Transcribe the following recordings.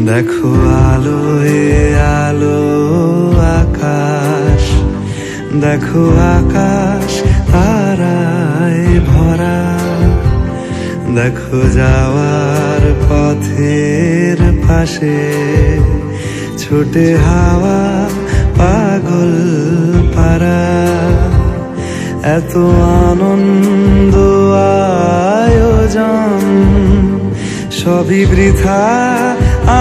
দেখো আলোয় আলো আকাশ, দেখো আকাশ তারায় ভরা, দেখো যাওয়ার পথের পাশে ছোটে হাওয়া পাগল পারা। এত আনন্দ আয়োজন সবই বৃথা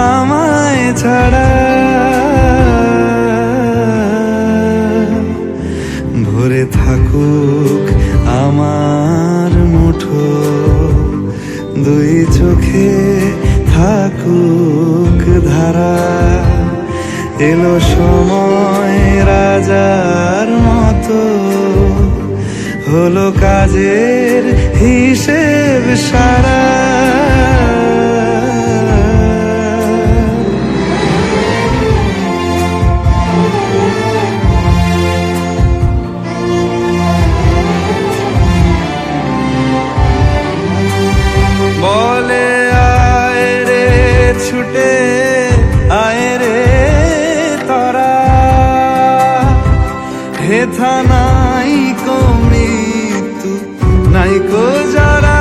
আমায় ছাড়া। ভরে থাকুক আমার মুঠো, দুই চোখে থাকুক ধারা। এলো সময় রাজার মতো, হলো কাজের হিসেব সারা। বলে আয় রে ছুটে আয় রে তারা, হেথা নাই কো মৃত্যু নাই কো যারা।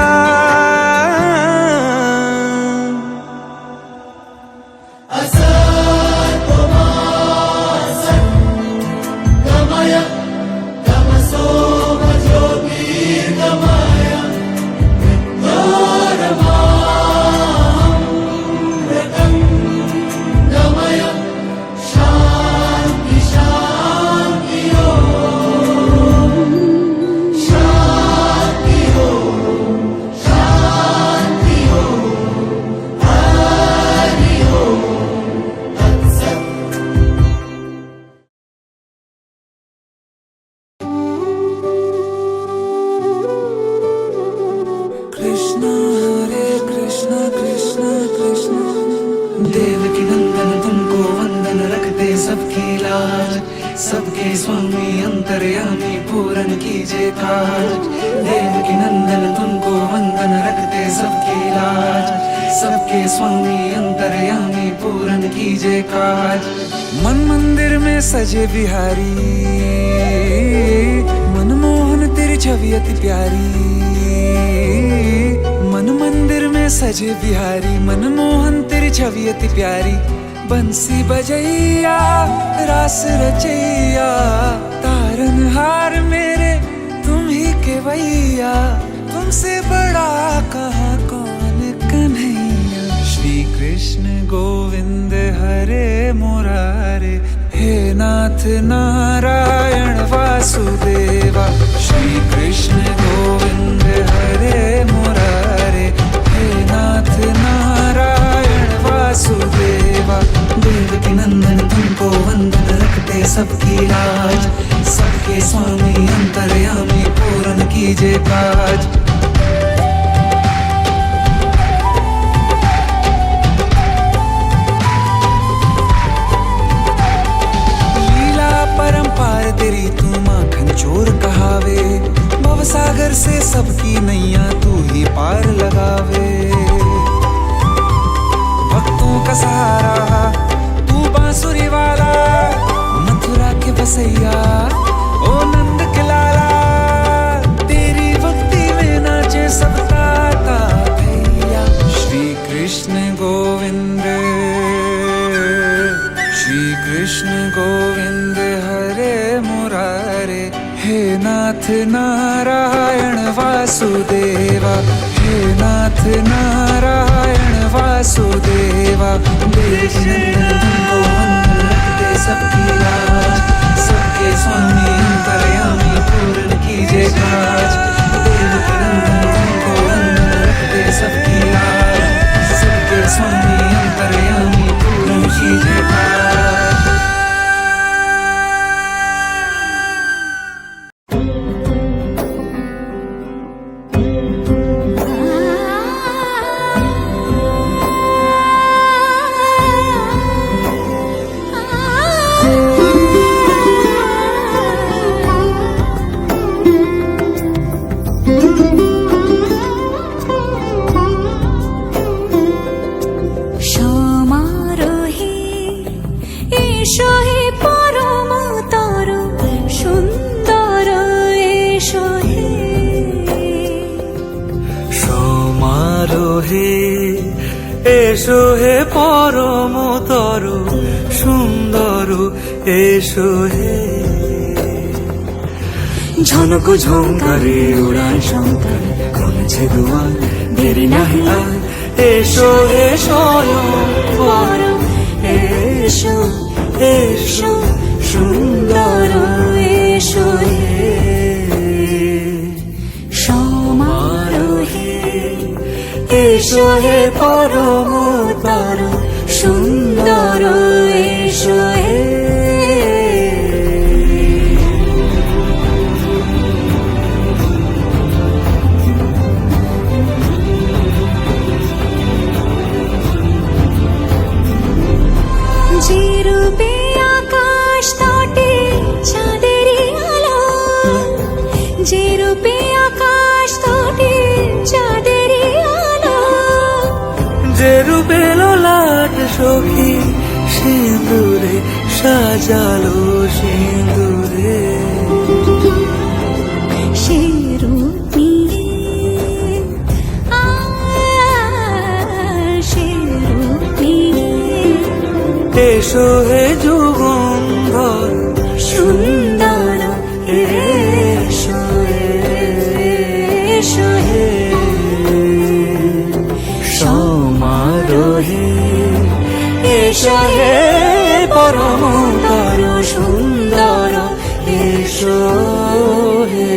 देवकी नंदन तुमको वंदन रखते सबकी लाज, सबके स्वामी अंतर्यामी पूरन कीजिए काज। देवकी नंदन तुमको वंदन रखते सबकी लाज, सबके स्वामी अंतर्यामी पूरन कीजिए काज। मन मंदिर में सजे बिहारी, मनमोहन तेरी छवि अति प्यारी। मन मंदिर में सजे बिहारी, मनमोहन तेरी छवि अति प्यारी। बंसी बजैया रास रचैया, तारनहार मेरे तुम ही केवैया। तुमसे बड़ा कहाँ कौन कन्हैया। श्री कृष्ण गोविंद हरे मुरारे, हे नाथ नारायण वासुदेवा। श्री कृष्ण गोविंद हरे मुरारे, हे नाथ नारायण वासुदेवा। देवकी नंदन तुमको वंदन रखते सबकी लाज, सबके स्वामी अंतर्यामी पूरन कीजिए काज। परंपार तेरी तू माखन चोर कहावे, भवसागर से सबकी नैया तू ही पार लगावे। भक्तों का सहारा तू बांसुरी वाला, मथुरा के बसैया ओ नंद के लाला। तेरी भक्ति में नाचे सब ताता भैया। श्री कृष्ण गोविंद, श्री कृष्ण गोविंद हरे मुरारे, हे नाथ नारायण वासुदेवा। हे नाथ नारायण वासुदेवा। देवकी नंदन तुमको वंदन रखते सबकी लाज, এসো হে পরমতর সুন্দর, এসো হে। ঝনক ঝঙ্কারে উড়ায় শঙ্কর, কমেছে দুয়ার, দেরি নাহি আর। এসো হে স্বয়ং পরম, এসো এসো সুন্দর, এসো হে সমারোহে। এসো হে পরমতর সুন্দর, এসো হে। যে রূপে আকাশ তটে চাঁদেরই আলো, যে রূপে আকাশ তটে চাঁদেরই আলো, যে রূপে ললাট সখী সিঁদুরে সাজালো সিঁদুরে। সে রূপ নিয়ে, সে রূপ নিয়ে এসো হে যুগন্ধর সুন্দর, এসো এসো হে সমারোহে। এসো হে পরমতর সুন্দর, এসো হে।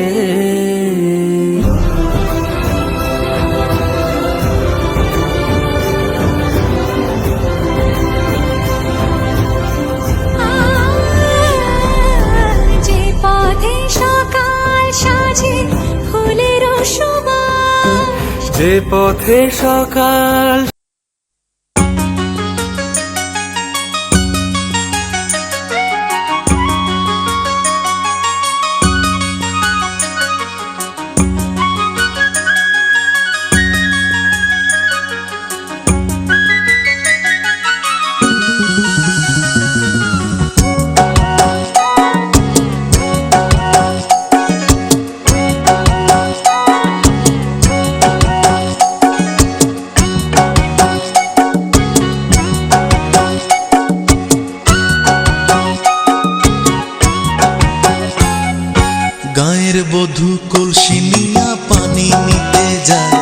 যে পথে সকাল সাজে ফুলের সুবাস, যে পথে সকাল গায়ের বধূ কলসি নিয়া পানি নিতে যায়,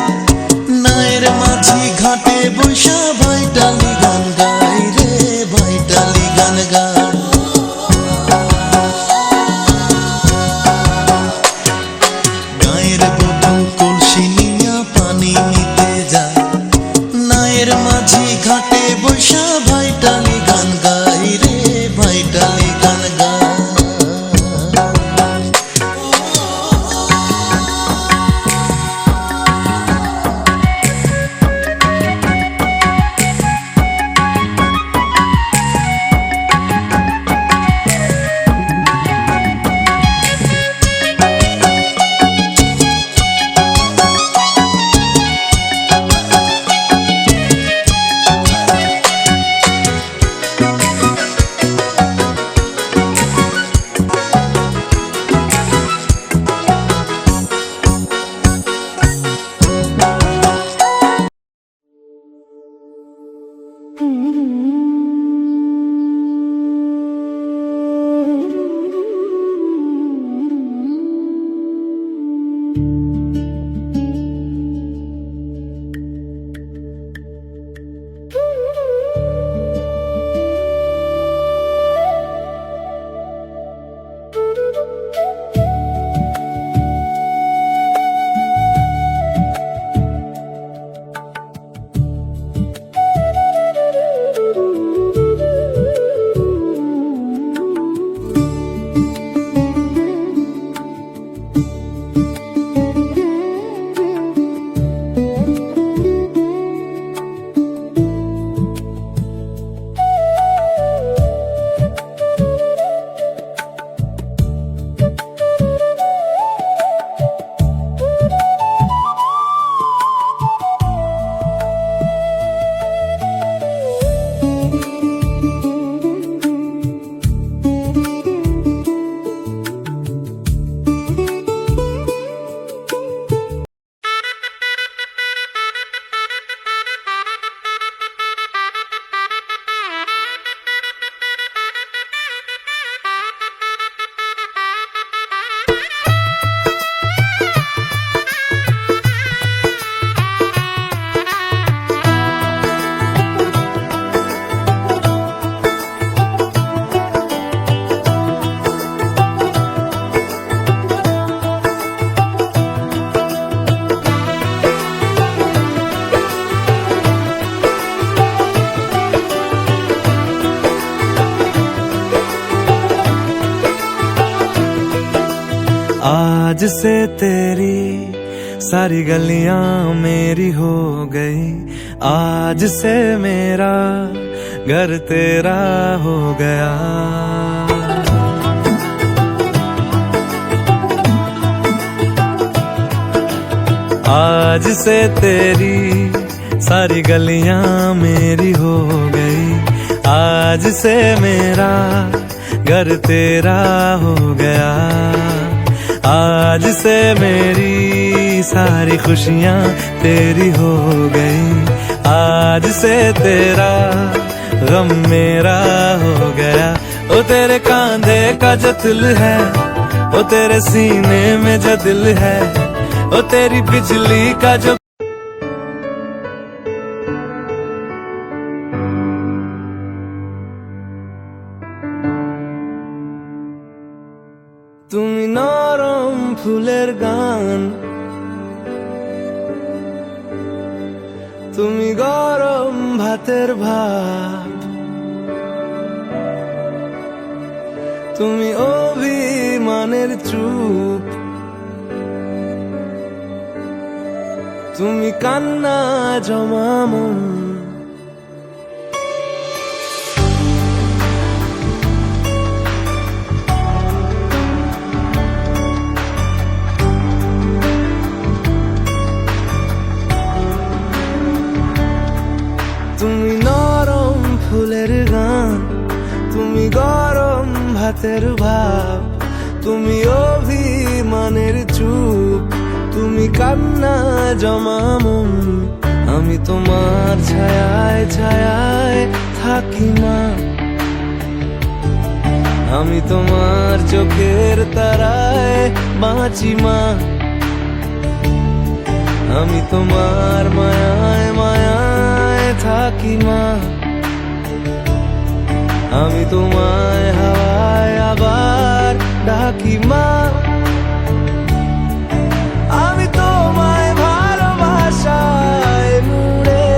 নায়ের মাঝি ঘাটে বৈশা ভাইটালি গান গায় রে, ভাইটালি গান গায়। গায়ের বধূ কলসি নিয়া পানি নিতে যায়, নায়ের মাঝি ঘাটে বৈশা ভাইটালি গান গায় রে, ভাইটালি গান গায়। आज से तेरी सारी गलियां मेरी हो गई, आज से मेरा घर तेरा हो गया। आज से तेरी सारी गलियां मेरी हो गई, आज से मेरा घर तेरा हो गया। आज से मेरी सारी खुशियां तेरी हो गई, आज से तेरा गम मेरा हो गया। ओ तेरे कांधे का जो दिल है, ओ तेरे सीने में जो दिल है, ओ तेरी बिजली का जो তুমি নরম ফুলের গান, তুমি গরম ভাতের ভাত, তুমি অভিমানের চুপ, তুমি কান্না জমা মন। তুমি নরম ফুলের গান, তুমি গরম ভাতের ভাব, তুমি অভিমানের চুপ, তুমি কান্না জমা মন। আমি তোমার ছায়ায় ছায়ায় থাকি মা, আমি তোমার চোখের তারায় বাঁচি মা, আমি তোমার মায়ায় মায়ায় থাকি মা, আমি তোমায় হাওয়ায় আবার ডাকি মা। আমি তোমায় ভালোবাসায় মুড়ে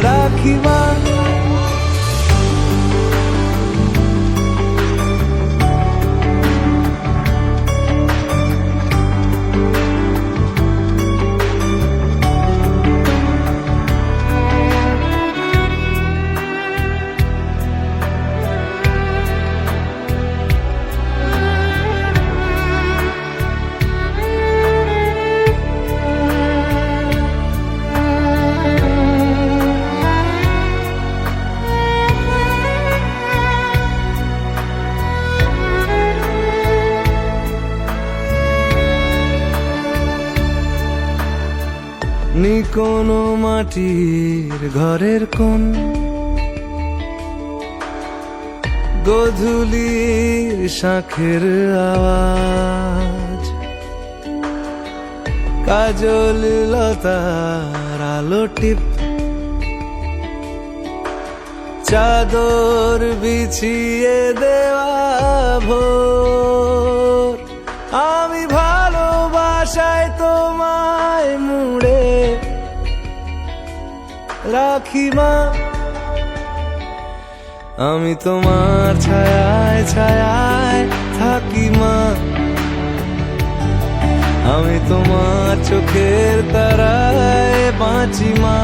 রাখি মা। নি কোনো মাটির ঘরের কোন গোধূলির শাঁখের আওয়াজ, কাজল লতার আলো টিপ, চাদর বিছিয়ে দেওয়া ভোর। আমি ভালোবাসায় তোমায় মুড়ে রাখি মা, আমি তোমার ছায়ায় ছায়ায় থাকি মা, আমি তোমার চোখের তারায় বাঁচি মা,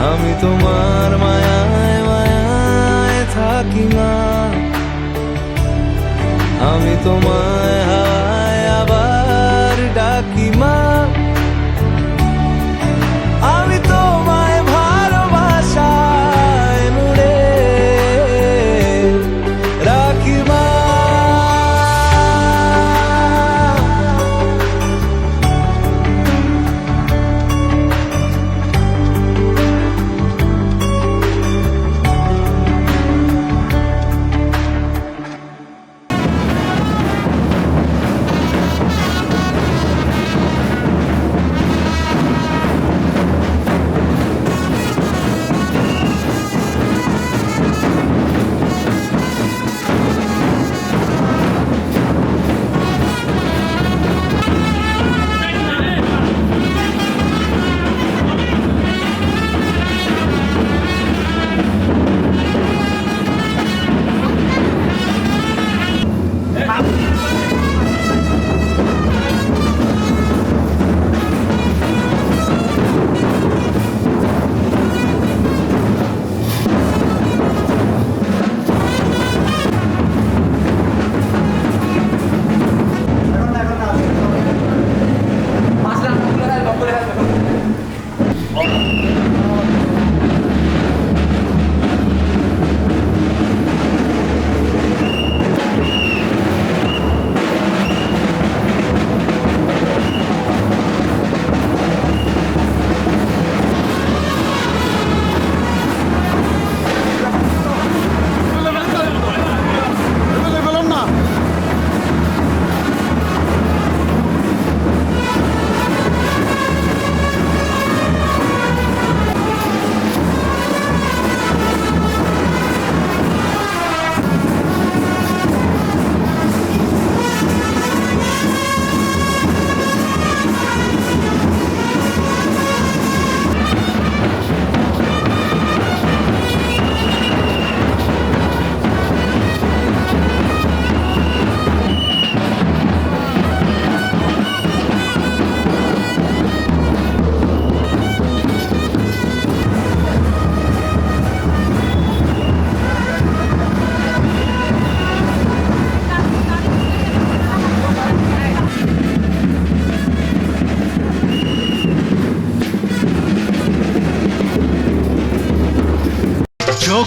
আমি তোমার মায়ায় মায়ায় থাকি মা, আমি তোমায় হাওয়ায় আবার ডাকি মা। আমি তোমায় ভালোবাসায় মুড়ে রাখি মা।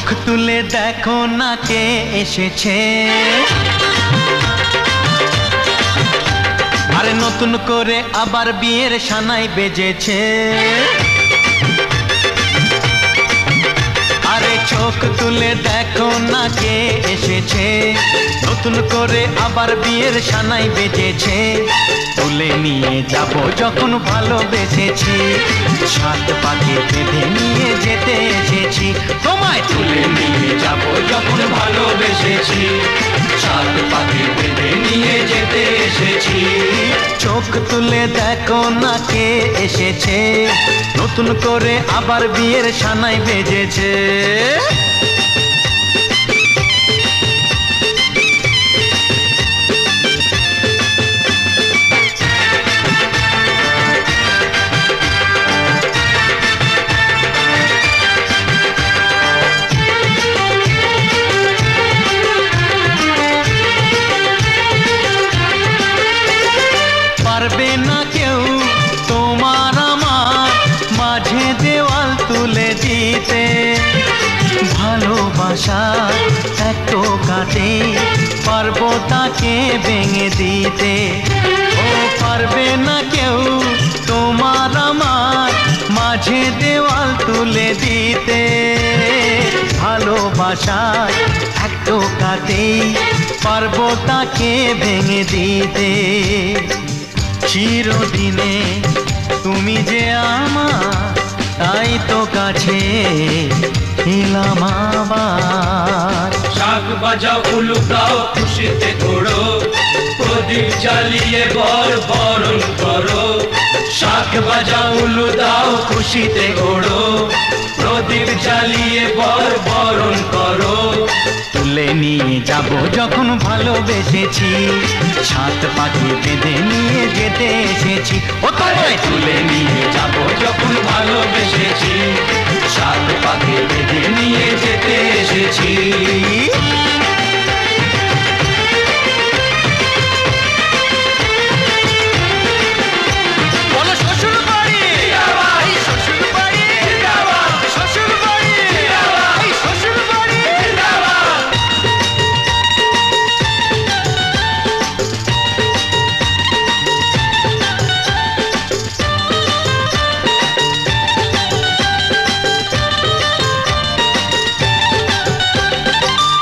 চোখ তুলে দেখো না কে এসেছে, আরে নতুন করে আবার বিয়ের সানাই বেজেছে। আরে চোখ তুলে দেখো না কে এসেছে, নতুন করে আবার বিয়ের সানাই বেজেছে। তুলে নিয়ে যাব যখন ভালোবেসেছি, সাত পাকে বেঁধে নিয়ে যেতে এসেছি। তোমায় তুলে নিয়ে যাব যখন ভালোবেসেছি, সাত পাকে বেঁধে নিয়ে যেতে এসেছি। চোখ তুলে দেখো না কে এসেছে, নতুন করে আবার বিয়ের সানাই বেজেছে। পারবে না কেউ তোমার আমার মাঝে দেওয়াল তুলে দিতে, ভালোবাসা এত কাটে পারবো তাকে ভেঙে দিতে। ও পারবে না কেউ তোমার আমার মাঝে দেওয়াল তুলে দিতে, ভালোবাসা এত কাটে পারবো তাকে ভেঙে দিতে। চিরদিনে তুমি যে আমার, তাই তো কাছে এলাম আবার। শাক বাজাও উলু দাও খুশিতে ঘোড়ো, প্রদীপ জ্বালিয়ে বরণ করো। শাক বাজাও উলু দাও খুশিতে ঘোড়ো, প্রদীপ জ্বালিয়ে বরণ করো। তুলে নিয়ে যাব যখন ভালোবেসেছি, সাত পাখি বেঁধে নিয়ে যেতে এসেছি। ও তোমায় তুলে নিয়ে যাব যখন ভালোবেসেছি, সাত পাকে বেঁধে নিয়ে যেতে এসেছি। বলো শ্বশুর বাড়ি, এই শ্বশুর বাড়ি, শ্বশুর বাড়ি, এই শ্বশুর বাড়ি।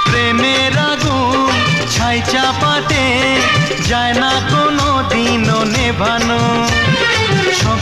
প্রেমের আগুন ছাই চাপাতে যায় না কোনো দিনও নেভানো। সব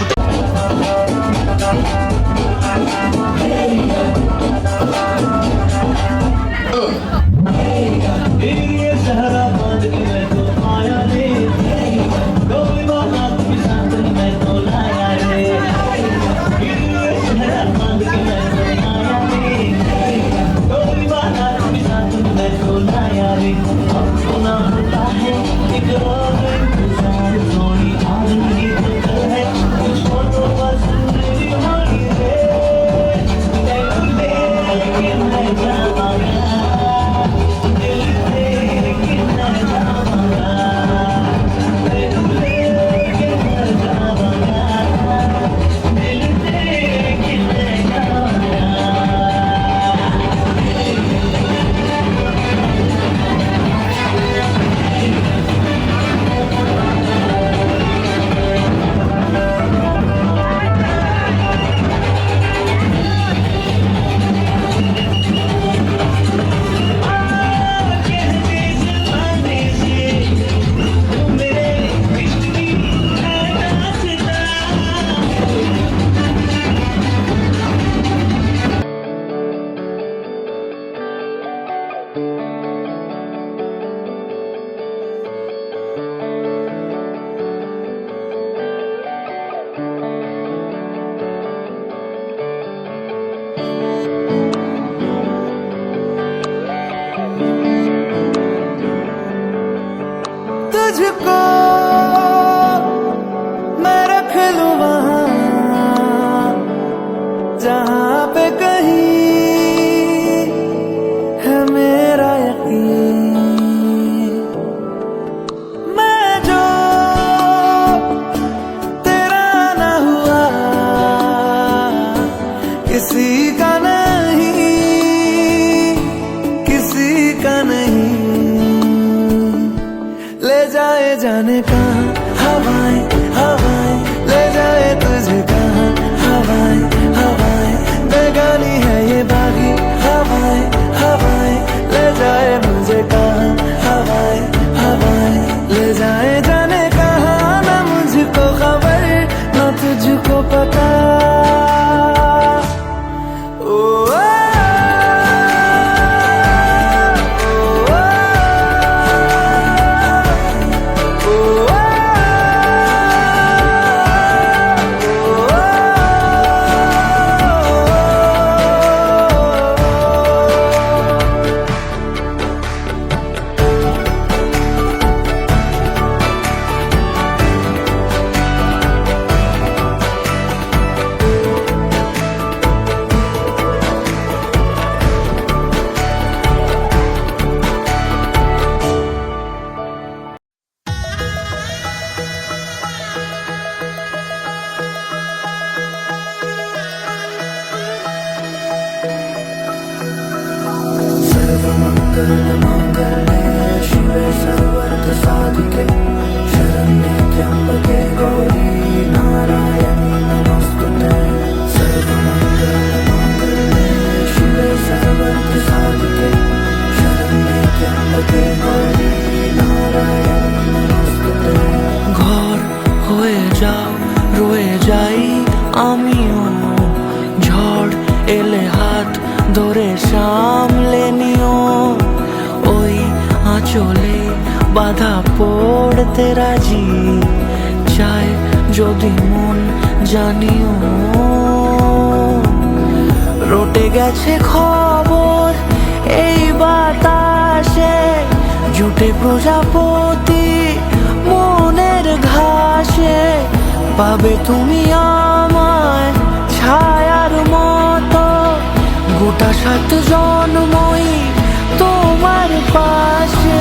तुझको मैं रख लूं वहां जहां पे कहीं है मेरा यकीन। मैं जो तेरा ना हुआ किसी का नहीं, जाने कहाँ हवाएं हवाएं ले जाए तुझे कहाँ हवाएं हवाएं बेगानी है ये बागी हवाएं हवाएं ले जाए मुझे कहाँ हवाएं हवाएं ले जाए जाने कहाँ ना मुझको खबर ना तुझको पता ओ ঘর হয়ে যাও রয়ে যাই আমিও ঝড় এলে হাত ধরে সামলে নিও ওই আঁচলে বাধা পড়তে রাজি চায় যদি মন জানিও রটে গেছে খবর এই বাতাসে জুটে প্রজাপতি মনের ঘাসে পাবে তুমি আমায় ছায়ার মতো গোটা 7 জন্মই তোমার পাশে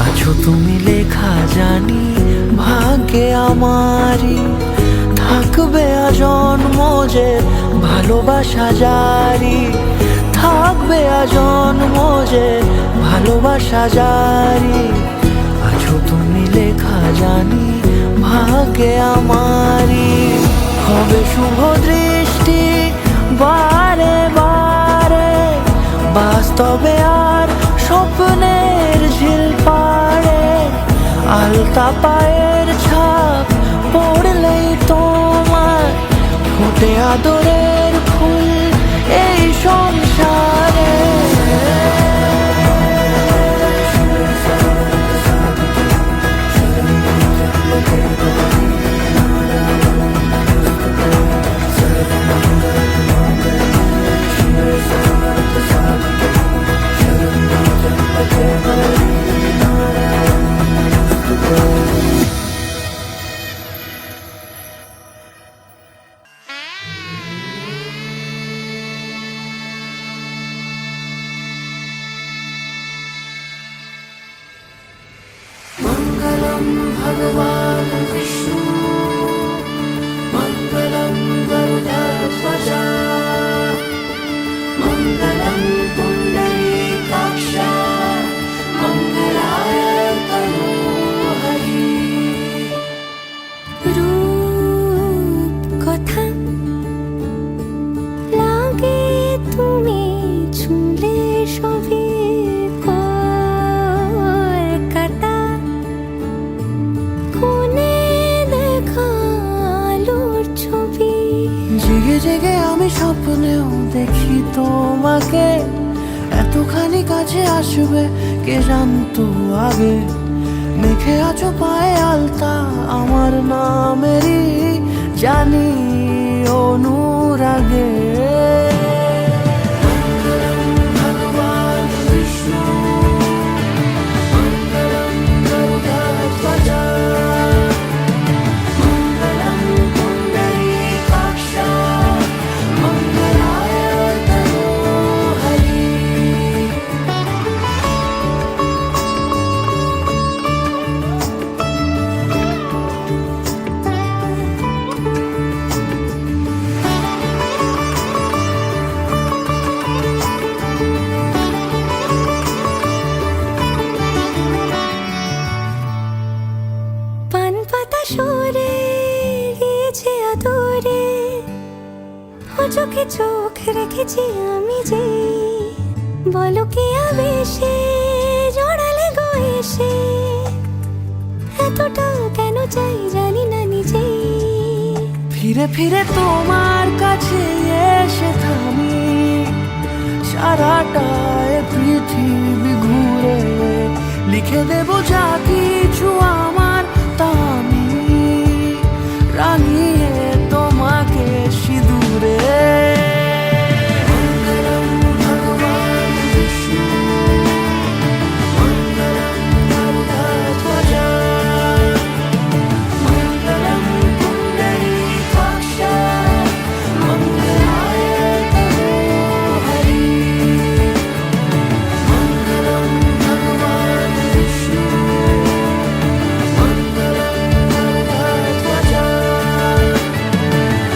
আছো তুমি লেখা জানি ভাগ্যে আমারই থাকবে আজন্ম যে ভালোবাসা জারি থাকবে আজন্ম যে ভালোবাসা জারি আছো তুমি লেখা জানি ভাগ্যে আমারই হবে শুভ দৃষ্টি বারে বারে বাস্তবে আর স্বপ্নের ঝিল পাড়ে আলতা পায়ের ছাপ পড়লেই তোমার ফোটে আদরের ফুল এই সংসারে मंगलम भगवान विष्णु मंगलम गरुड़ध्वजा मंगलम पुंडरीकाक्ष मंगलाय तनोहरि রূপ কথা লাগে তুমি ছুঁলে সবই কলকাতা কোনে দেখালোর ছবি জেগে জেগে আমি স্বপ্নেও দেখি তোমাকে এতখানি কাছে আসবে কে জানতো আগে লিখে আছো পায়ে আলতা আমার নামেরই, জানি অনুরাগে। মঙ্গলম ভগবান বিষ্ণু, মঙ্গলম গরুড়ধ্বজ, মঙ্গলম পুণ্ডরীকাক্ষ, মঙ্গলায় তনূহরি। পান পাতা সরে গিয়েছে আদরে, ও চোখে চোখ রেখেছি আমি যে, বলো কি আবেশে জড়ালে গো এসে, এতটা কেন চাই জানি না নিজে। ফিরে ফিরে তোমার কাছে এসে থামি, সারাটা এ পৃথিবী ঘুরে লিখে দেব যা কিছু আমার, তা আমি রাঙিয়ে তোমাকে সিঁদুরে। মঙ্গলম ভগবান বিষ্ণু, মঙ্গলম গরুড়ধ্বজ, মঙ্গলম পুণ্ডরীকাক্ষ, মঙ্গলায় তনূহরি। মঙ্গলম ভগবান বিষ্ণু, মঙ্গলম গরুড়ধ্বজ,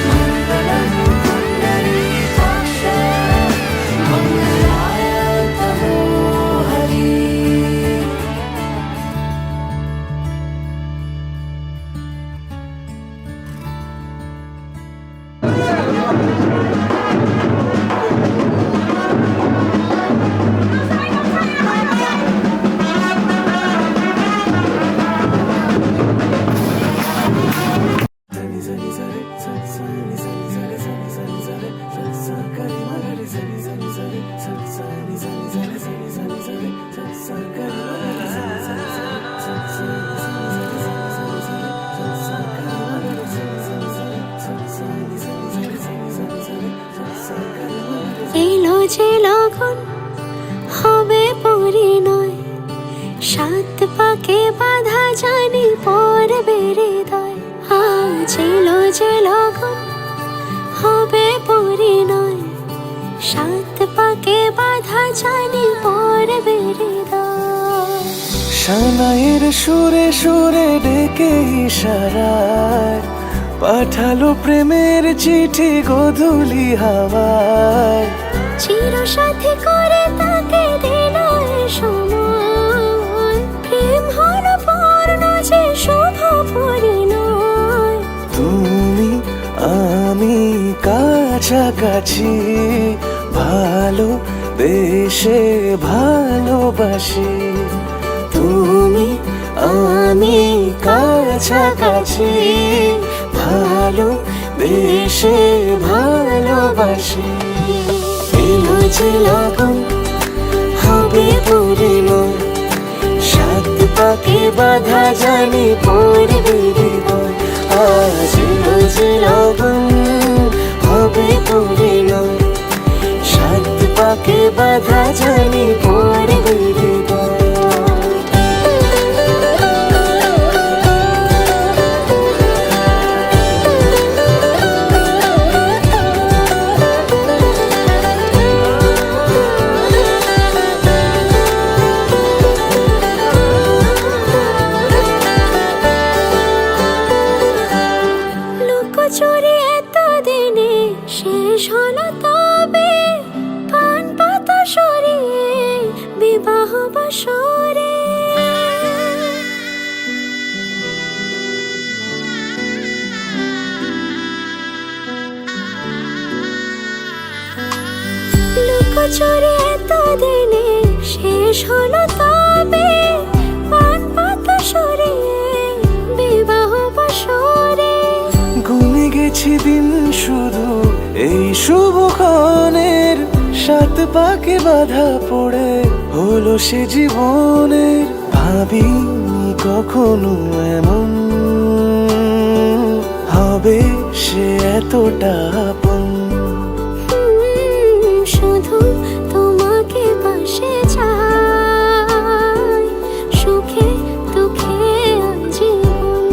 মঙ্গলম পুণ্ডরীকাক্ষ, মঙ্গলায় তনূহরি। এলো যে লগন হবে পরিণয়, সাত পাকে বাধা জানি পড়বে হৃদয়। আজ এলো যে লগন হবে পরিণয়, সাত পাকে বাধা জানি পড়বে হৃদয়। সানাইয়ের সুরে সুরে ডেকে ইশারায় পাঠালো প্রেমের চিঠি গোধূলি হাওয়ায়। চির সাথী করে তাকে দিল এ সময়, প্রেম হলো পূর্ণ যে শুভ পরিণয়। তুমি আমি কাছাকাছি, ভালো বেশে ভালোবাসি। তুমি আমি কাছাকাছি, ভালো বেশে ভালোবাসি। এলো যে লগন হবে পরিণয়, সাত পাকে বাধা জানি পড়বে হৃদয়। আজ এলো যে লগন হবে পরিণয়, সাত পাকে বাধা জানি পড়বে হৃদয়। লুকোচুরি এতদিনে শেষ হলো তবে, পান পাতা সরিয়ে বিবাহ বাসরে। লুকোচুরি এতদিনে শেষ হলো তবে, পান পাতা সরিয়ে বিবাহ বাসরে। গুনে গেছি দিন শুধু এই শুভক্ষণের, সাত পাকে বাধা পড়ে হলো সে জীবনের। ভাবিনি কখনো এমন হবে সে এতটা আপন। শুধু তোমাকে পাশে চাই, সুখে দুঃখে আজীবন।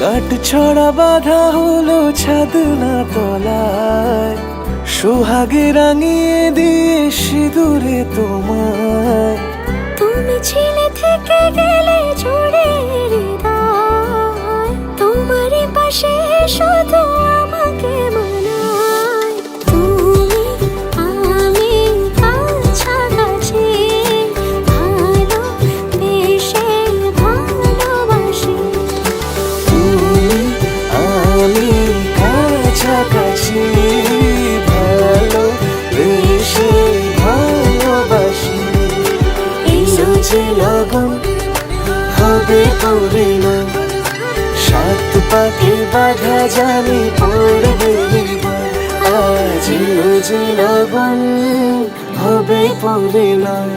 গাঁট ছড়া বাঁধা হলো ছাদ না তলায়, সোহাগে রাঙিয়ে দিয়ে সিঁদুরে তোমায়। তুমি ছিলে থেকে গেলে জুড়ে হৃদয়, তোমারই পাশে শুধু আমাকে মানায়। তুমি আমি কাছাকাছি, ভালোবেসে ভালোবাসি। তুমি আমি কাছাকাছি, ভালোবেসে ভালোবাসি। এই যে লগন হবে পরিণয়, সাত পাকে বাধা জানি পড়বে বিদায়। আজ যে লগন হবে পরিণয়,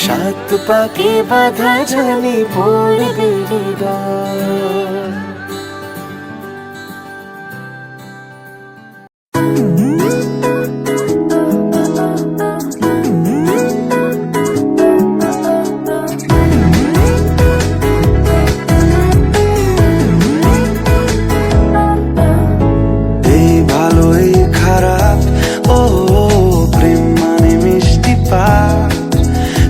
সাত পাকে বাধা জানি পড়বে বিদায়।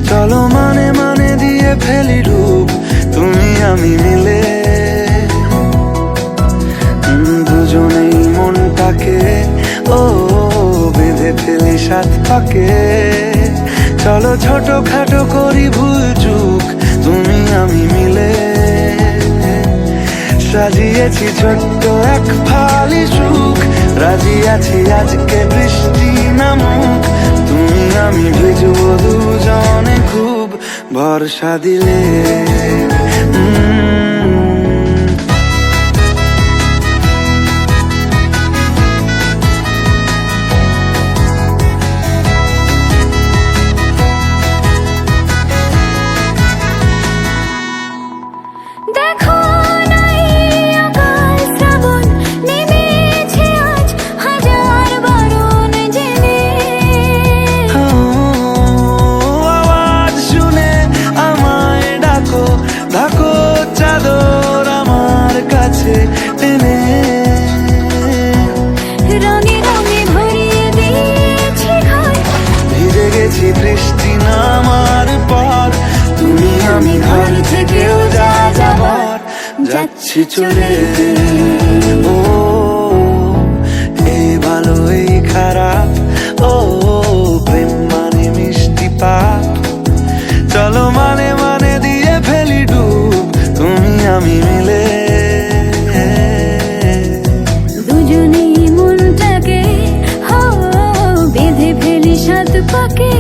চলো মানে মানে দিয়ে ফেলি ডুব তুমি আমি মিলে, দুজনেই মনটাকে ও বেঁধে ফেলি সাত পাকে। চলো ছোট খাটো করি ভুল চুক তুমি আমি মিলে, সাজিয়েছি ছোট্ট এক ফালি সুখ। রাজি আছি আজকে বৃষ্টি নামুক, তুমি আমি ভিজবো দুজনে খুব ভরসা দিলে। দেখো নাই আকাশ শ্রাবণ, নেমেছে আজ হাজার বারণ জেনে। আওয়াজ শুনে আমায় ডাকো, ডাকো চাদর আমার কাছে টেনে। রঙে রঙে ভরিয়ে দিয়েছি ঘর, ভিজে গেছি বৃষ্টি নামার পর, তুমি আমি ঘর থেকেও যা যাবার যাচ্ছি চলে। ও এই ভালো এই খারাপ, ও প্রেম মানে মিষ্টি পাপ। চলো মানে মানে দিয়ে ফেলি ডুব তুমি আমি মিলে, দুজনেই মনটাকে বেঁধে ফেলি সাত পাকে।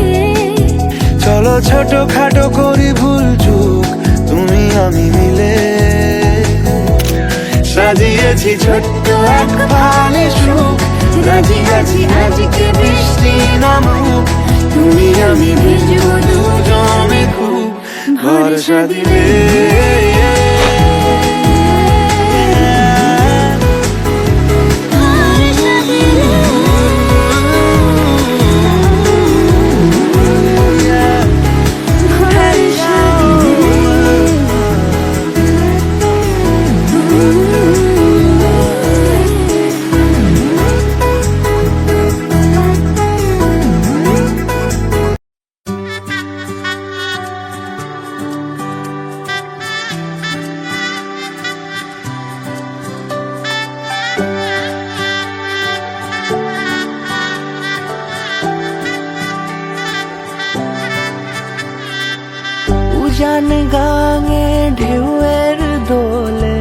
চলো ছোট খাটো করি ভুল চুক তুমি আমি মিলে, সাজিয়েছি ছোট্ট এক ফালি সুখ। রাজি আছি আজকে বৃষ্টি নামুক, তুমি আমি ভিজবো দুজনে খুব ভরসা দিলে। উজান গাঙে ঢেউয়ের দোলে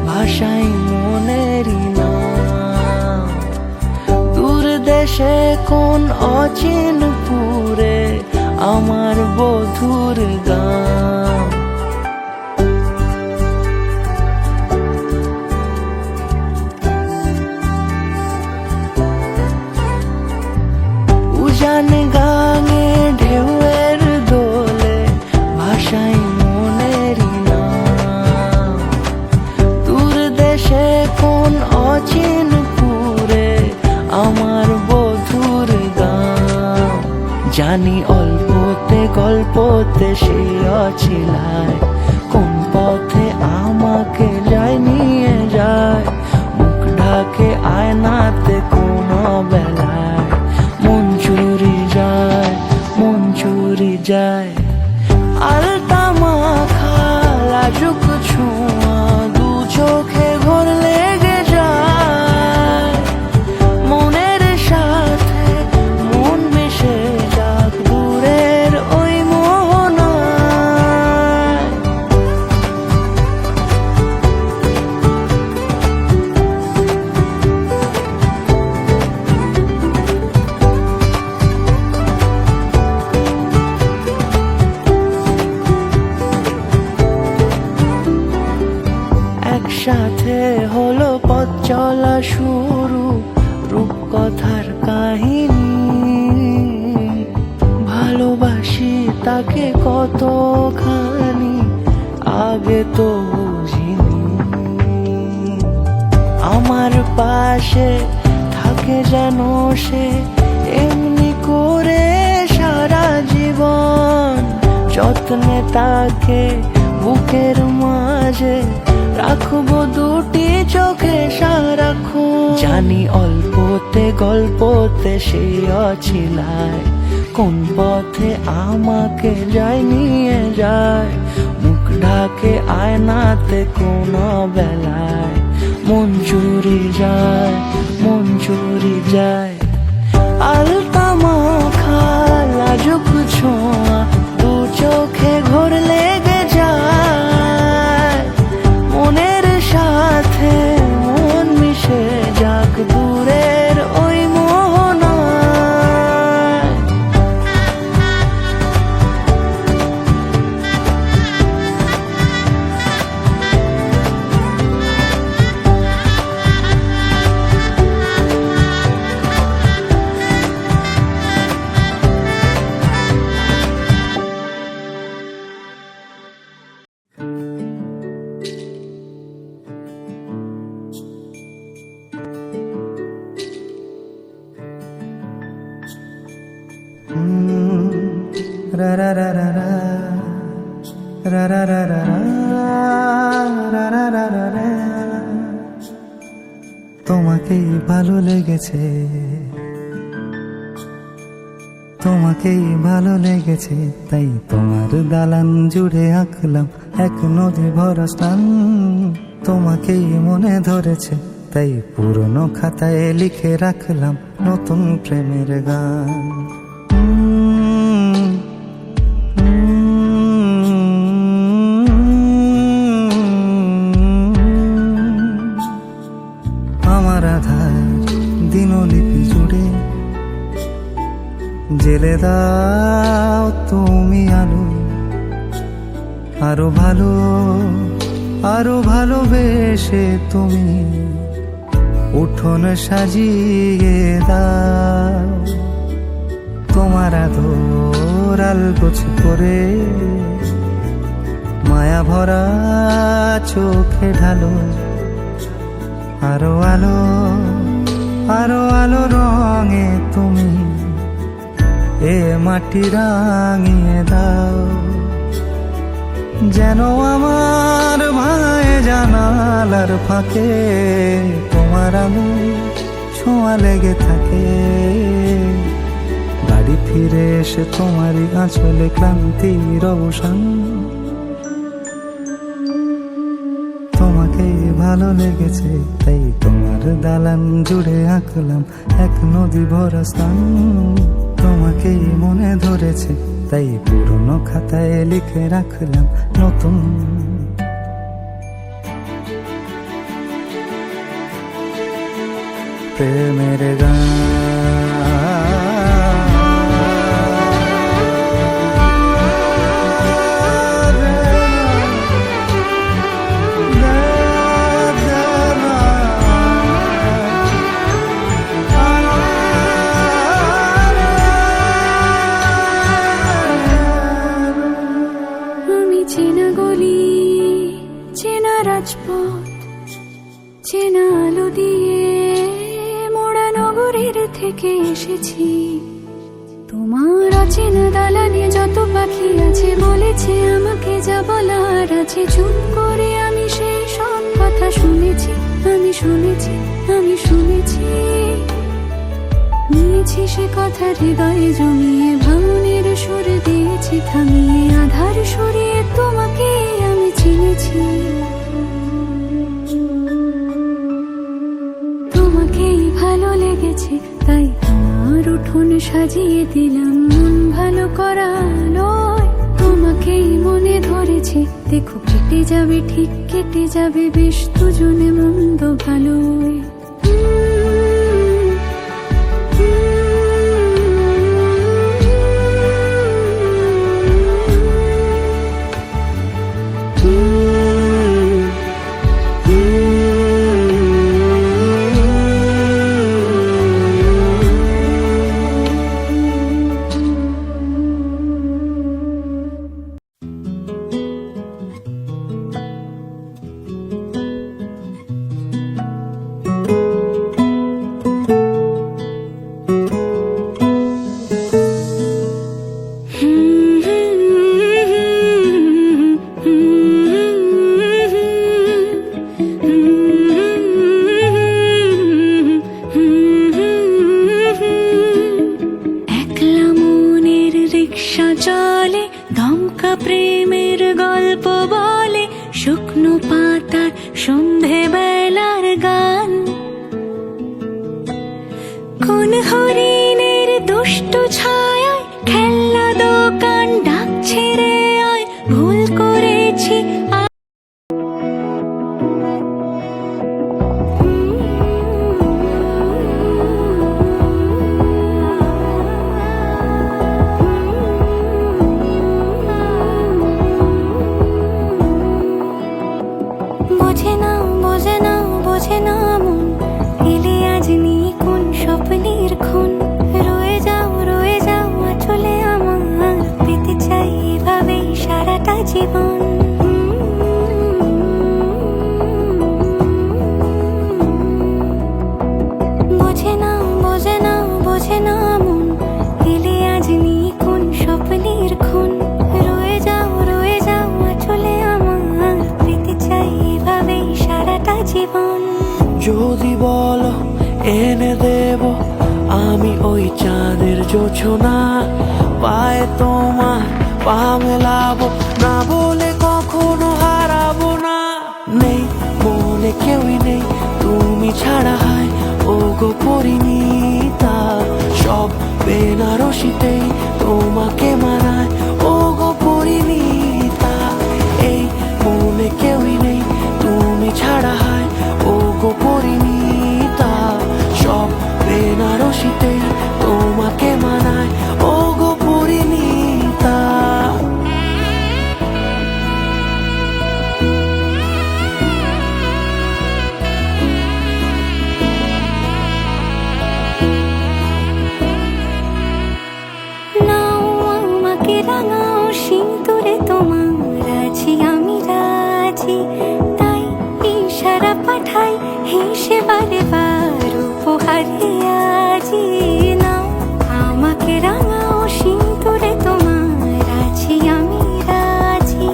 ভাষাই মনেরই নাম, দূর দেশে কোন অচিন পুরে আমার বধুর গান। উজান গাঙে ঢেউয়ের দোলে ভাষাই গল্পতে সে অছিলায়, কোন পথে আমাকে যায় নিয়ে যায়, মুখ ঢাকে আয়নাতে কোনো বেলায়, মন চুরি যায়, মন চুরি যায়। আলতা মাখা লাজুক ছোঁয়া দু চোখে ঘোর লেগে যায়, মনের সাথে মন মিশে যাক দূরের ওই মোহনায়। একসাথে হলো পথ চলা শুরু, রূপকথার কাহিনী, ভালোবাসি তাকে কতখানি আগে তো বুঝিনি। আমার পাশে থাকে যেন সে এমনি করে সারা জীবন, যত্নে তাকে বুকের মাঝে রাখবো দুটি চোখে সারাক্ষণ। জানি অল্পতে গল্পতে সে অছিলায়, কোন পথে আমাকে যায় নিয়ে যায়, মুখ ঢাকে আয়নাতে কোনো বেলায়, মন চুরি যায়, মন চুরি যায়। আলতা মাখা লাজুক ছোঁয়া দু চোখে ঘোর লেগে যায়, মনের সাথে মন মিশে যাক দূরের ওই মোহনায়। রা রা রা রা রা রা রা রা রা রা রা রা রা রা। তোমাকেই ভালো লেগেছে, তোমাকেই ভালো লেগেছে, তাই তোমার দালান জুড়ে আঁকলাম এক নদী ভরা স্থান। তোমাকেই মনে ধরেছে, তাই পুরনো খাতায় লিখে রাখলাম নতুন প্রেমের গান। আমার আধার দিনলিপি জুড়ে জেলে দাও তুমি আলো, আরো ভালো আরো ভালোবেসে তুমি উঠোন সাজিয়ে দাও। তোমার আদর আলগোছ করে মায়া ভরা চোখে ঢালো, আরো আলো আরো আলো রঙে তুমি এ মাটি রাঙিয়ে দাও। যেন আমার ভাই জানালার ফাঁকে তোমার আলো ছোঁয়া লেগে থাকে, বাড়ি ফিরে এসে তোমারই আঁচলে ক্লান্তির অবসান। তোমাকেই ভালো লেগেছে, তাই তোমার দালান জুড়ে আঁকলাম এক নদী ভরা স্থান। তোমাকেই মনে ধরেছে, তাই পুরনো খাতায় লিখে রাখলাম নতুন প্রেমের গান। চেনা গলি, চেনা রাজপথ, চেনা আলো দিয়ে মোড়া নগরীর বাকি আছে বলেছে আমাকে যা বলার আছে, চুপ করে আমি সেই সব কথা শুনেছি, আমি শুনেছি, আমি শুনেছি। নিয়েছি সে কথা হৃদয়ে জমিয়ে, ভাঙনের সুর দিয়েছি থামিয়ে, আধার সরিয়ে তোমাকে আমি চিনেছি। তোমাকেই ভালো লেগেছে তাই আমার উঠোন সাজিয়ে দিলাম মন ভালো করা নয়। তোমাকেই মনে ধরেছে দেখো কেটে যাবে, ঠিক কেটে যাবে বেশ দুজনে মন্দ ভালোই। একলা মনের রিক্সা চলে, দমকা প্রেমের গল্প বলে, শুকনো পাতার সন্ধে বেলার গান। কোন হরিণের দুষ্ট ছায়ায় খেলনা দোকান ডাকছে রে আয়, ভুল করেছি বোঝে না, বোঝে না, বোঝে না মন, এলে আজ নিয়ে কোন স্বপ্নের খুন। রয়ে যাও চলে আমার, পেতে চাই এভাবেই সারাটা জীবন। বোঝে না, বোঝে না, বোঝে না মন, এলে আজ নিয়ে কোন স্বপ্নের খুন। রয়ে যাও চলে আমার, পেতে চাই এভাবেই সারাটা জীবন। যদি বলো এনে দেব আমি ওই চাঁদের জোছনা, পায়ে তোমার পা মেলাবো, না বলে কখনো হারাবো না। নেই মনে কেউই নেই তুমি ছাড়া, হয় ও গো পরিণীতা, সব বেনারসিতেই তোমাকে মানায় ও গো পরিণীতা। এই মনে কেউই নেই তুমি ছাড়া, হয় ও গো পরিণীতা, সব বেনারসিতেই তোমাকে মানায় ও গো পরিণীতা। নাও আমাকে রাঙাও সিঁদুরে তোমার, আছি আমি রাজি, তাই ইশারা পাঠাই হেসে বারে বার উপহারে আজি। নাও আমাকে রাঙাও সিঁদুরে তোমার, আছি আমি রাজি,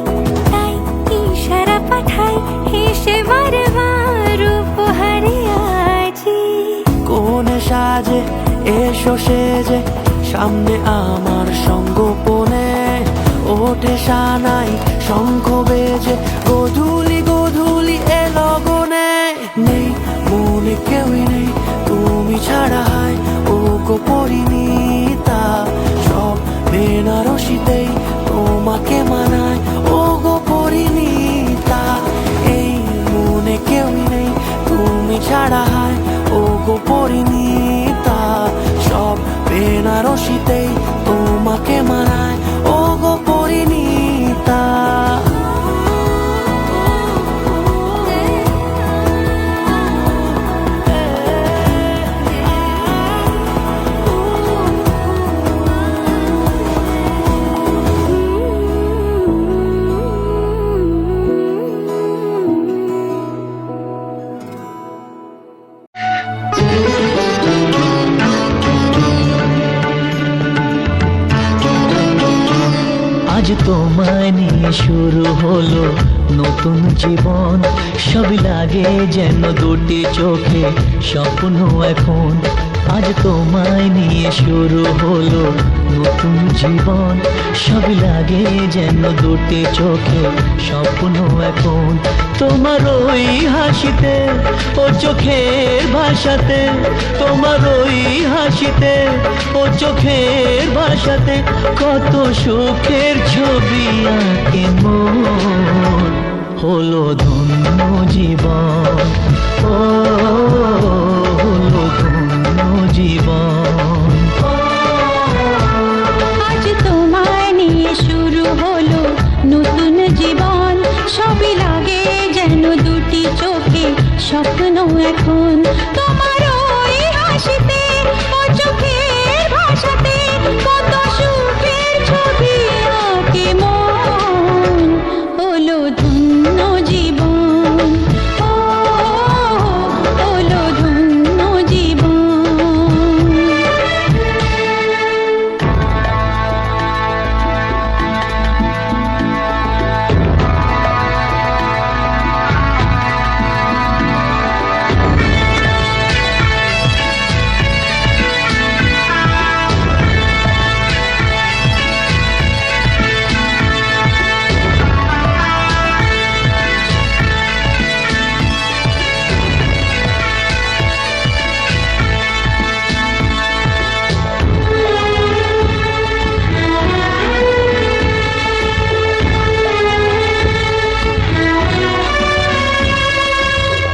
তাই ইশারা পাঠাই হেসে বারে বার উপহারে আজি। কোন সাজে এসো সেজে সামনে আমার সঙ্গোপনে, ওঠে সানাই শঙ্খ বেজে গধূলি গধূলি এলো গনে। নেই মনে কেউই নেই তুমি ছাড়া, হয় ও গো পরিণীতা, সব বেনারসিতেই তোমাকে মানায় ও গো পরিণীতা। এই মনে কেউই নেই তুমি ছাড়া, হয় ও গো পরিণীতা, সব বেনারসিতেই তোমাকে মানায় ও গো পরিণীতা। আজ তোমায় নিয়ে শুরু হলো নতুন জীবন, সবই লাগে যেন দুটি চোখে স্বপ্ন এখন। আজ তোমায় নিয়ে শুরু হলো নতুন জীবন, সবই লাগে যেন দুটি চোখে স্বপ্ন এখন। তোমার ওই হাসিতে ও চোখের ভাষাতে, তোমার ওই হাসিতে ও চোখের ভাষাতে কত সুখের ছবি আঁকে মন। হলো ধন্য জীবন, ও হলো ধন্য জীবন। আজ তোমায় নিয়ে শুরু হলো নতুন জীবন, সবই লাগে যেন দুটি চোখে স্বপ্ন এখন। তোমার ওই হাসিতে ও চোখের ভাষাতে কত সুখের ছবি আঁকে মন। হলো ধন্য জীবন, ও হলো ধন্য জীবন।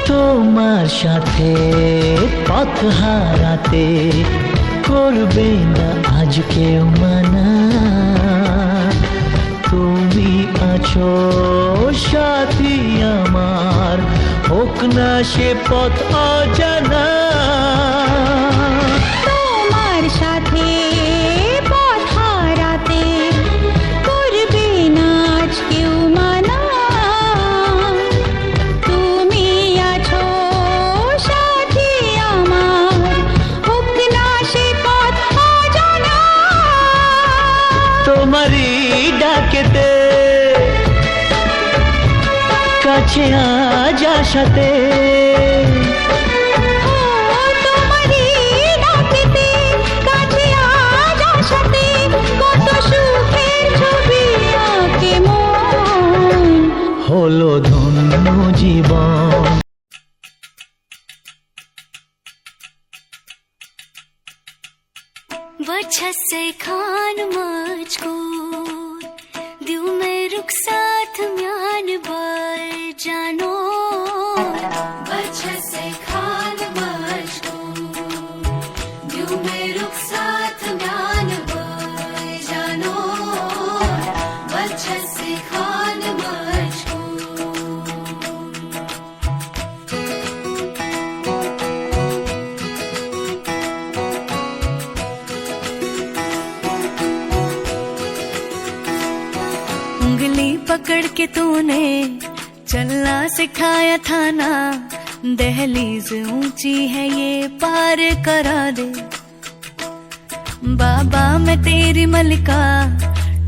তোমার সাথে পথ হারাতে করবে না আজ কেউ মানা। তুমি আছো সাথী আমার, হোক না সে পথ অজানা। তোমার সাথে পথ হারাতে করবে না আজ কেউ মানা। তুমি আছো সাথী আমার, হোক না সে পথ অজানা। তোমারই ডাকেতে কাছে আজ আসাতে, তোমারই ডাকেতে কাছে আজ আসাতে কত সুখের ছবি আঁকে মন। হলো ধন্য জীবন। वजह से खान मुझको दिल में रुख साथ म्यान बर जानो। वजह से खान मुझको दिल में रुख साथ म्यान बर जानो। वजह से खान मुझको उंगली पकड़ के तूने चलना सिखाया था ना, दहलीज ऊंची है ये पार करा दे। बाबा मैं तेरी मलिका,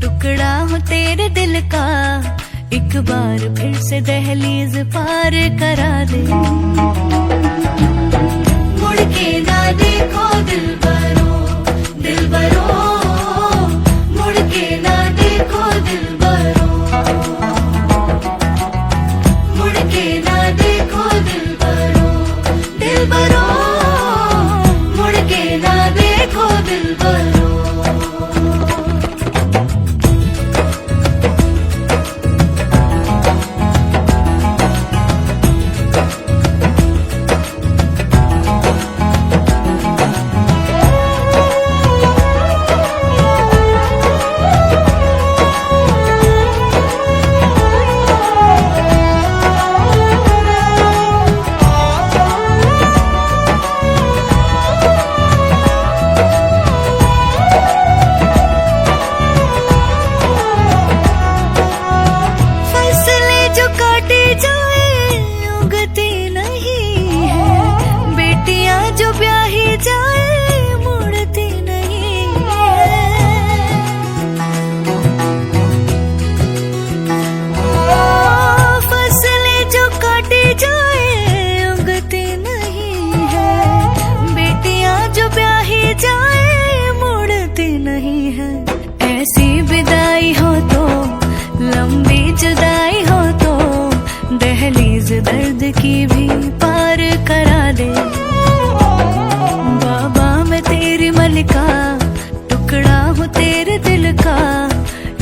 टुकड़ा हूँ तेरे दिल का, एक बार फिर से दहलीज पार करा दे। मुड़ के ना देखो दिलबरो, दिलबरो, मुड़ के ना देखो दिलबरो, मुड़ के ना देखो दिलबरो, दिलबरो, मुड़ के ना देखो दिलबरो। की भी पार करा दे। बाबा मैं तेरी मलिका, टुकड़ा हूँ तेरे दिल का,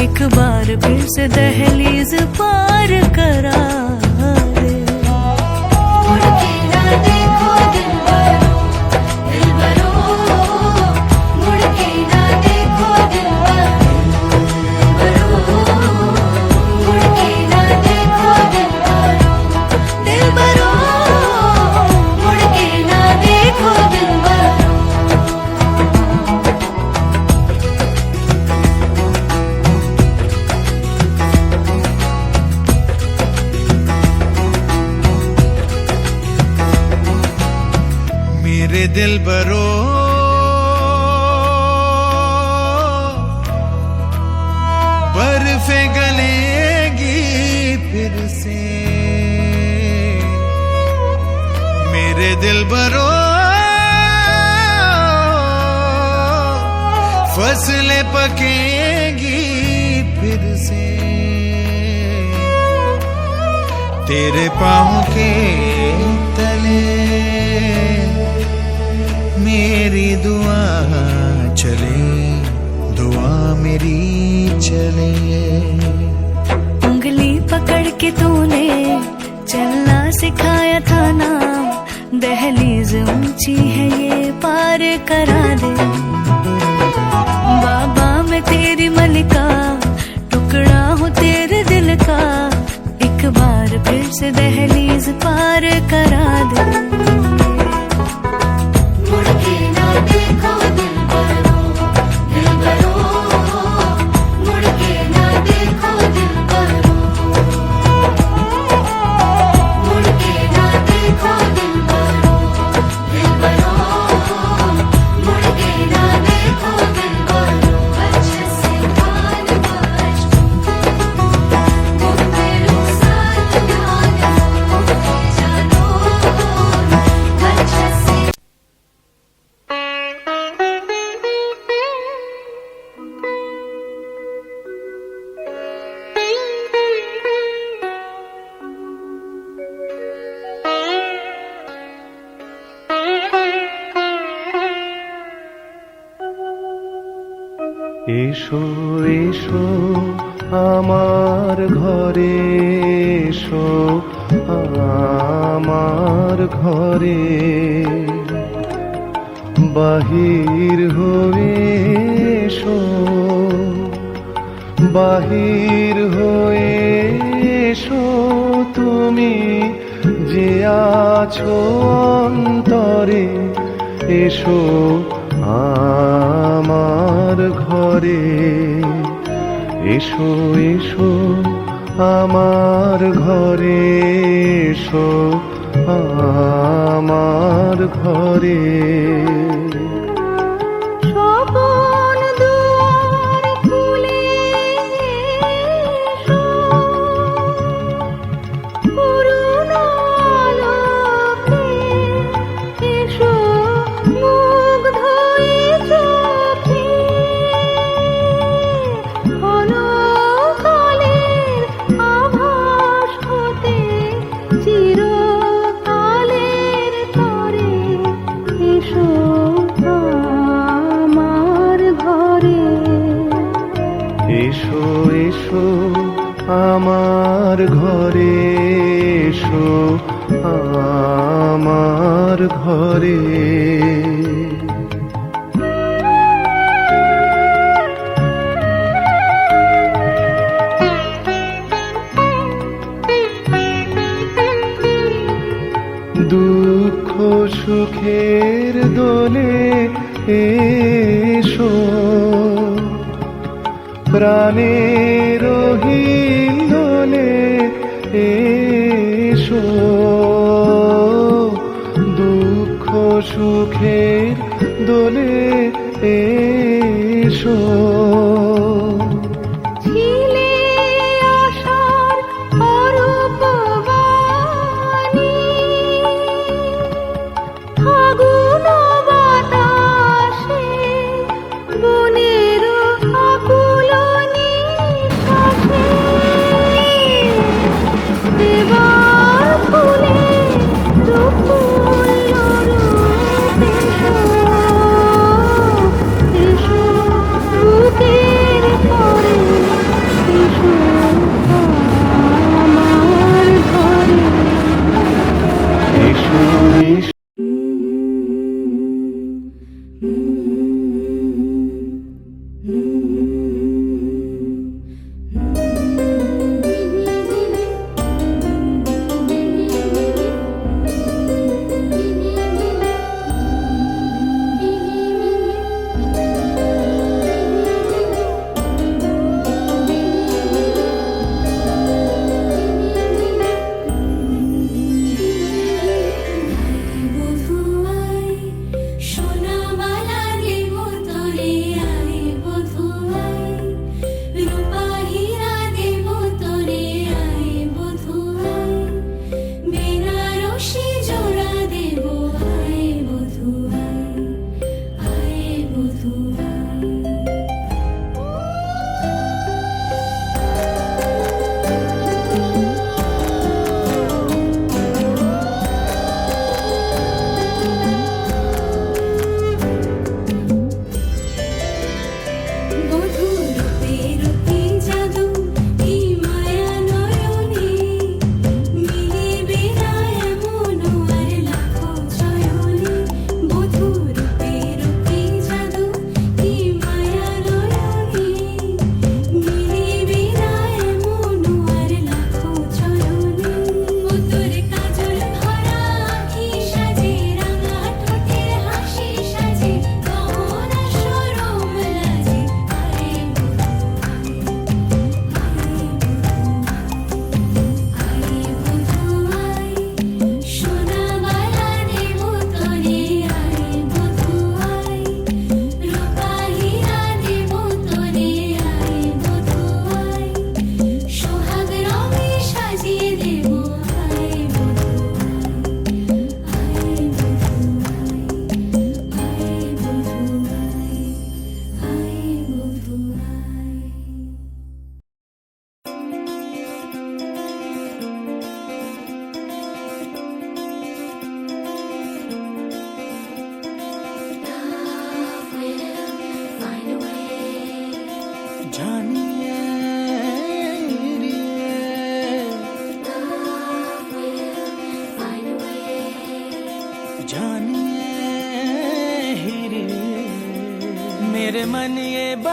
एक बार फिर से दहलीज पार करा दे। मुड़ के ना देखो दिलबरो, दिलबरो, मुड़ के ना देखो दिलबरो, मुड़ के ना देखो दिलबरो, दिलबरो, मुड़ के ना देखो दिलबरो। मेरे दिल बरो बर्फे गलेगी फिर से, मेरे दिल बरो फसलें पकेगी फिर से, तेरे पाँव के तले मेरी दुआ चले, दुआ मेरी चले। उंगली पकड़ के तूने चलना सिखाया था ना, दहलीज ऊंची है ये पार करा दे। बाबा मैं तेरी मलिका, टुकड़ा हूँ तेरे दिल का, एक बार फिर से दहलीज पार करा दे। मुड़ के ना देखो दिलबरो, दिलबरो, मुड़ के ना देखो दिलबरो, मुड़ के ना देखो दिलबरो, दिलबरो, मुड़ के ना देखो दिलबरो। अच्छे से कान बाज वो तेरे साथ जानो, अच्छे से। এসো এসো আমার ঘরে, এসো আমার ঘরে, বাহির হয়ে এসো, বাহির হয়ে এসো তুমি যে আছো অন্তরে, এসো আমার ঘরে, এসো এসো আমার ঘরে, এসো আমার ঘরে। স্বপন দুয়ার খুলে এসো, পুরনো আলোকে এসো, মুগ্ধ এই চোখে, ক্ষণকালের আভাস হতে চিরকালের তরে, এসো আমার ঘরে। এসো এসো আমার ঘরে, এসো আমার ঘরে। দুঃখ সুখের দোলে এসো, প্রাণের হিন্দোলে এসো, দুঃখ সুখের দোলে এসো। ছিলে আশার অরূপ বাণী, ফাগুন বাতাসে বনের আকুল নিঃশ্বাসে, দেবার ফুলে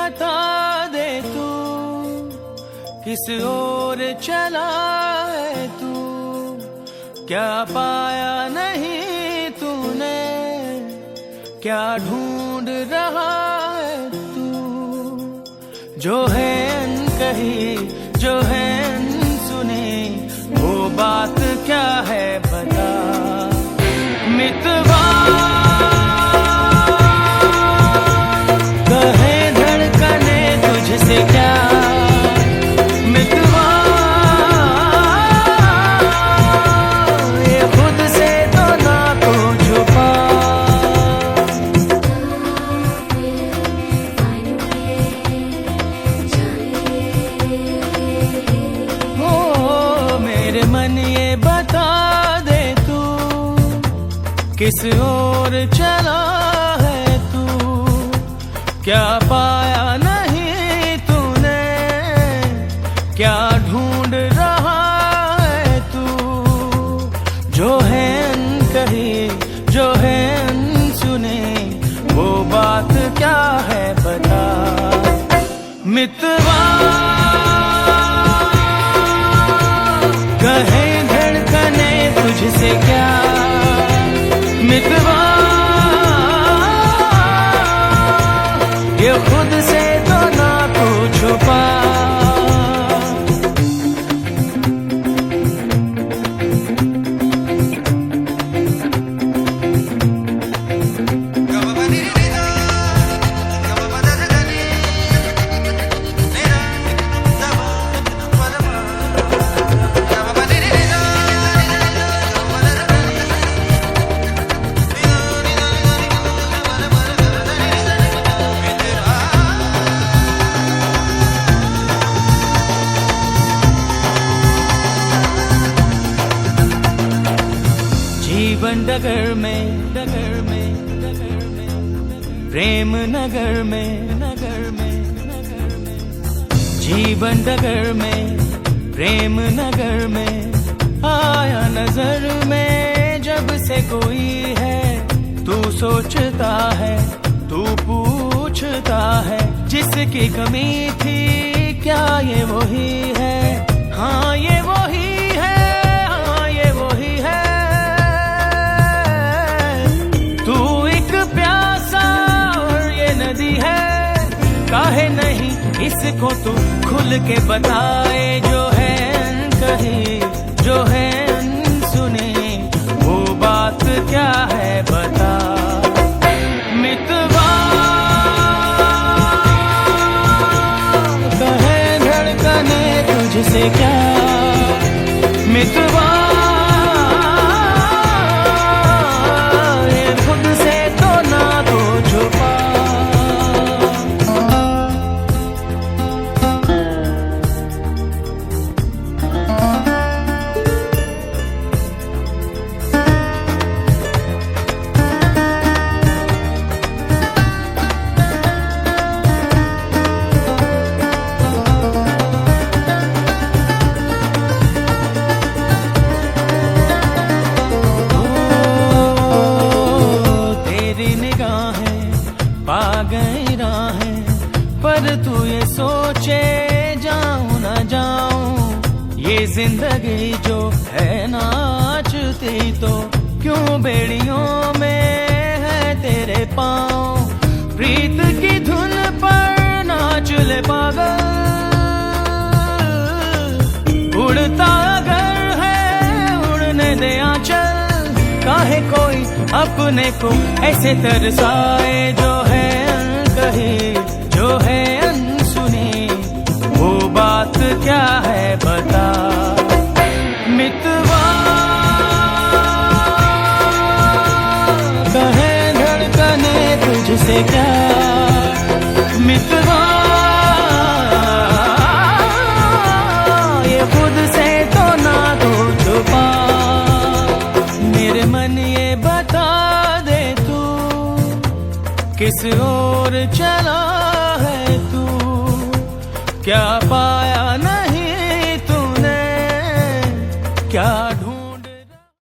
बता दे तू किस ओर चला है तू, क्या पाया नहीं तूने, क्या ढूंढ रहा है तू। जो है अनकही जो है अनसुनी, वो बात क्या है बता। मितवा कहे धड़कने तुझसे क्या, मितवा ये खुद से तो ना को छुपा। ओ मेरे मन ये बता दे तू किस ओर चला है तू, क्या पाया नहीं तूने, क्या ढूंढ रहा है तू। जो है अनकही जो है अनसुनी, वो बात क्या है बता। मितवा कहे धड़कने तुझसे क्या, मितवा ये खुद से तो ना को छुपा। जीवन डगर में प्रेम नगर में जीवन डगर में प्रेम नगर में आया नजर में जब से कोई है। तू सोचता है तू पूछता है, जिसकी कमी थी क्या ये वही है। हाँ ये वही है, हाँ ये वही है। तू एक प्यासा और ये नदी है, काहे नहीं इसको तू खुल के बताए। जो है अनकही जो है अनसुनी, वो बात क्या है बता। मितवा कहे धड़कने तुझसे क्या, मितवा ये खुद से तो ना को छुपा। पर तू ये सोचे जाऊं ना जाऊं, ये जिंदगी जो है नाचती तो क्यों बेड़ियों में है तेरे पाँव। प्रीत की धुन पर नाच ले पागल, उड़ता अगर है उड़ने दे आंचल। काहे कोई अपने को ऐसे तरसाए। जो है अनकही जो है अनसुनी, वो बात क्या है बता। मितवा कहे धड़कने तुझसे क्या, मितवा ये खुद से तो ना तो छुपा। मेरे मन ये बता दे तू किस ओर चला है तू, क्या पा